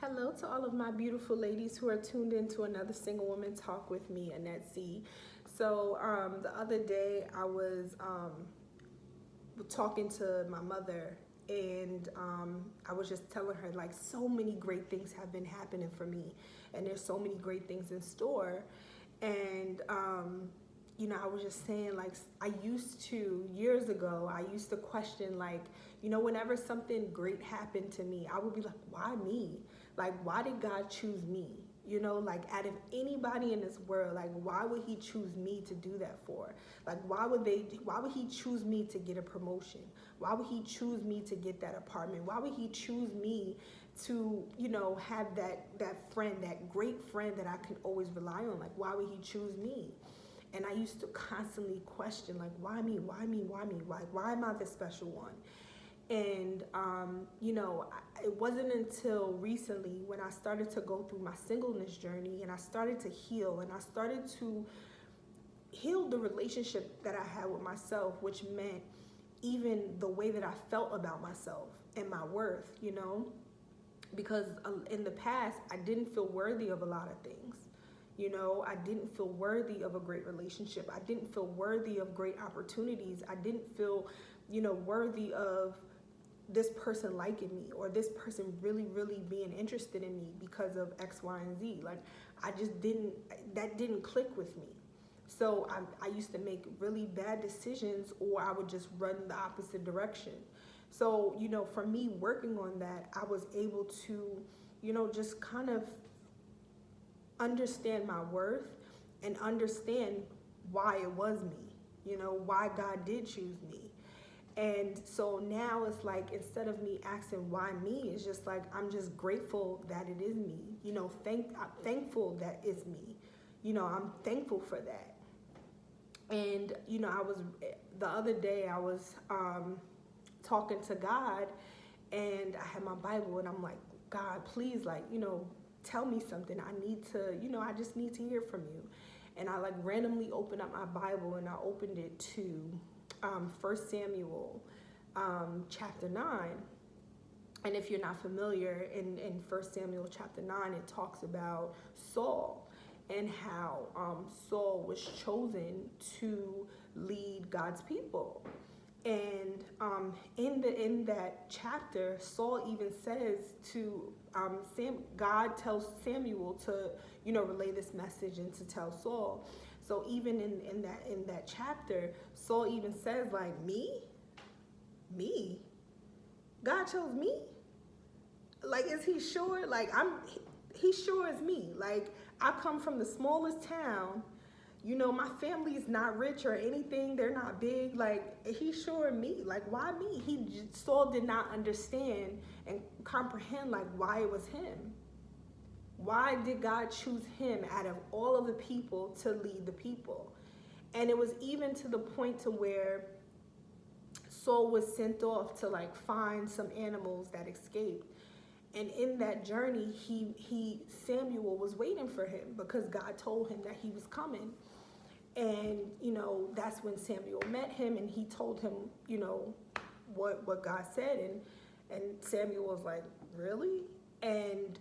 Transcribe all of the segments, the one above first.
Hello to all of my beautiful ladies who are tuned into another Single Woman Talk with me, Annette C. The other day I was talking to my mother, and I was just telling her like so many great things have been happening for me, and there's so many great things in store. And I was just saying, like, I used to, years ago, I used to question, like, whenever something great happened to me, I would be like, why me? Like, why did God choose me? Like, out of anybody in this world, like, why would he choose me to do that for? Like, why would he choose me to get a promotion? Why would he choose me to get that apartment? Why would he choose me to, have that friend, that great friend that I can always rely on? Like, why would he choose me? And I used to constantly question, like, why me? Why me? Why me? Why am I the special one? And, it wasn't until recently when I started to go through my singleness journey and I started to heal, and I started to heal the relationship that I had with myself, which meant even the way that I felt about myself and my worth, because in the past, I didn't feel worthy of a lot of things. I didn't feel worthy of a great relationship. I didn't feel worthy of great opportunities. I didn't feel, worthy of this person liking me, or this person really, really being interested in me because of X, Y, and Z. Like, that didn't click with me. So I used to make really bad decisions, or I would just run the opposite direction. So, for me working on that, I was able to, just kind of understand my worth and understand why it was me, why God did choose me. And so now it's like, instead of me asking why me, it's just like, I'm just grateful that it is me. I'm thankful that it's me. I'm thankful for that. And, the other day I was talking to God, and I had my Bible, and I'm like, God, please, like, tell me something. I need to, I just need to hear from you. And I like randomly opened up my Bible, and I opened it to 1 Samuel chapter 9. And if you're not familiar, in 1 Samuel chapter 9, it talks about Saul and how Saul was chosen to lead God's people. And in that chapter, Saul even says to God tells Samuel to relay this message and to tell Saul. So even in that chapter, Saul even says, like, me, God chose me. Like, is he sure? Like, he sure is me. Like, I come from the smallest town. My family's not rich or anything. They're not big. Like, he sure me. Like, why me? Saul did not understand and comprehend, like, why it was him. Why did God choose him out of all of the people to lead the people? And it was even to the point to where Saul was sent off to like find some animals that escaped. And in that journey, Samuel was waiting for him because God told him that he was coming. And, that's when Samuel met him, and he told him, what God said. And Samuel was like, really? And,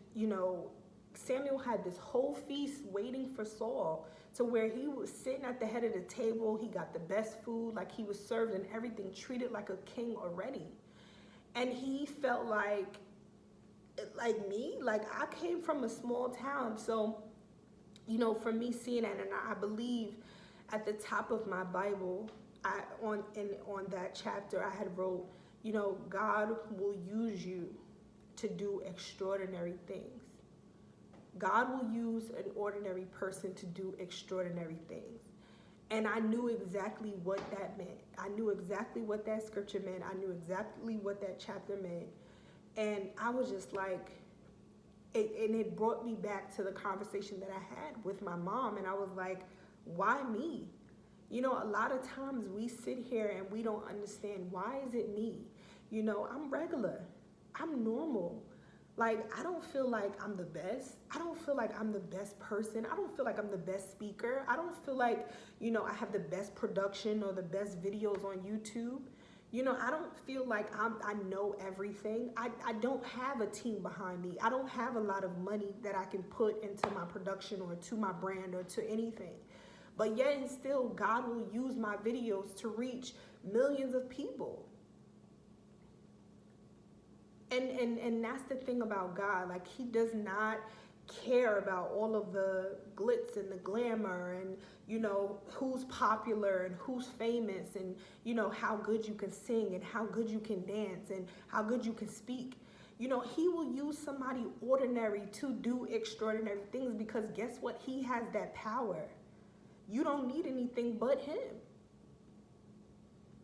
Samuel had this whole feast waiting for Saul, to where he was sitting at the head of the table. He got the best food, like he was served and everything, treated like a king already. And he felt like me, like I came from a small town. So, for me seeing that, and I believe at the top of my Bible, on that chapter, I had wrote, God will use you to do extraordinary things. God will use an ordinary person to do extraordinary things. And I knew exactly what that meant. I knew exactly what that scripture meant. I knew exactly what that chapter meant. And I was just like, it brought me back to the conversation that I had with my mom. And I was like, why me? A lot of times we sit here and we don't understand, why is it me? I'm regular. I'm normal. Like, I don't feel like I'm the best. I don't feel like I'm the best person. I don't feel like I'm the best speaker. I don't feel like, I have the best production or the best videos on YouTube. I don't feel like I know everything. I don't have a team behind me. I don't have a lot of money that I can put into my production or to my brand or to anything. But yet and still, God will use my videos to reach millions of people. And that's the thing about God. Like, he does not care about all of the glitz and the glamour and who's popular and who's famous and how good you can sing and how good you can dance and how good you can speak. He will use somebody ordinary to do extraordinary things, because guess what? He has that power. You don't need anything but him.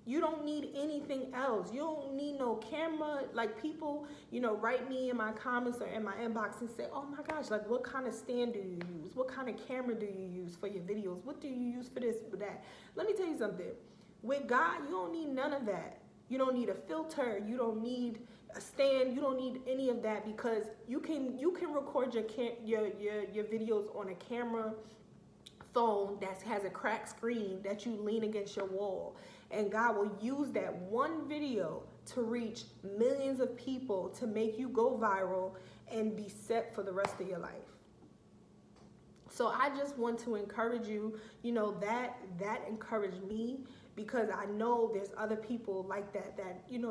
You don't need anything else. You don't need no camera. Like, people, write me in my comments or in my inbox and say, oh my gosh, like, what kind of stand do you use? What kind of camera do you use for your videos? What do you use for this, for that? Let me tell you something. With God, you don't need none of that. You don't need a filter. You don't need a stand. You don't need any of that, because you can record your videos on a camera phone that has a cracked screen that you lean against your wall. And God will use that one video to reach millions of people, to make you go viral and be set for the rest of your life. So I just want to encourage you, that encouraged me, because I know there's other people like that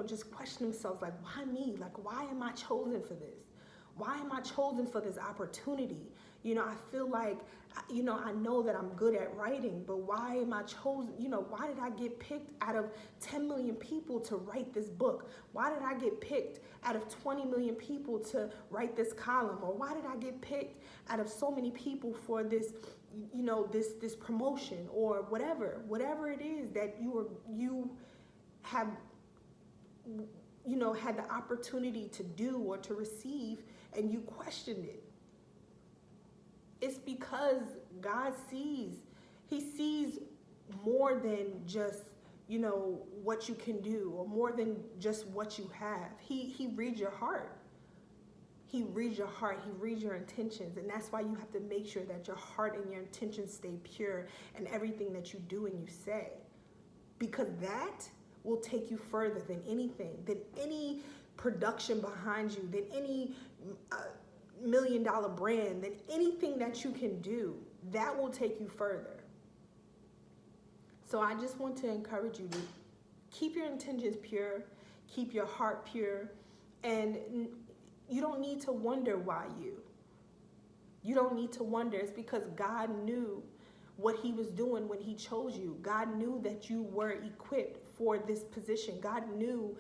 just question themselves, like, why me? Like, why am I chosen for this? Why am I chosen for this opportunity? I feel like, I know that I'm good at writing, but why am I chosen? Why did I get picked out of 10 million people to write this book? Why did I get picked out of 20 million people to write this column? Or why did I get picked out of so many people for this, this promotion, or whatever it is that you have, had the opportunity to do or to receive, and you questioned it. It's because God sees. He sees more than just, what you can do, or more than just what you have. He reads your heart. He reads your heart. He reads your intentions. And that's why you have to make sure that your heart and your intentions stay pure in everything that you do and you say. Because that will take you further than anything, than any production behind you, than any $1 million brand, than anything that you can do. That will take you further. So I just want to encourage you to keep your intentions pure, keep your heart pure, and you don't need to wonder why you. You don't need to wonder. It's because God knew what he was doing when he chose you. God knew that you were equipped for this position. God knew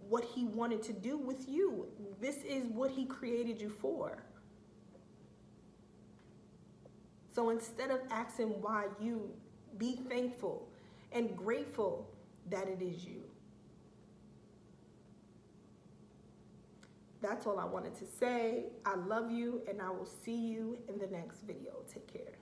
what he wanted to do with you. This is what he created you for. So instead of asking why you, be thankful and grateful that it is you. That's all I wanted to say. I love you, and I will see you in the next video. Take care.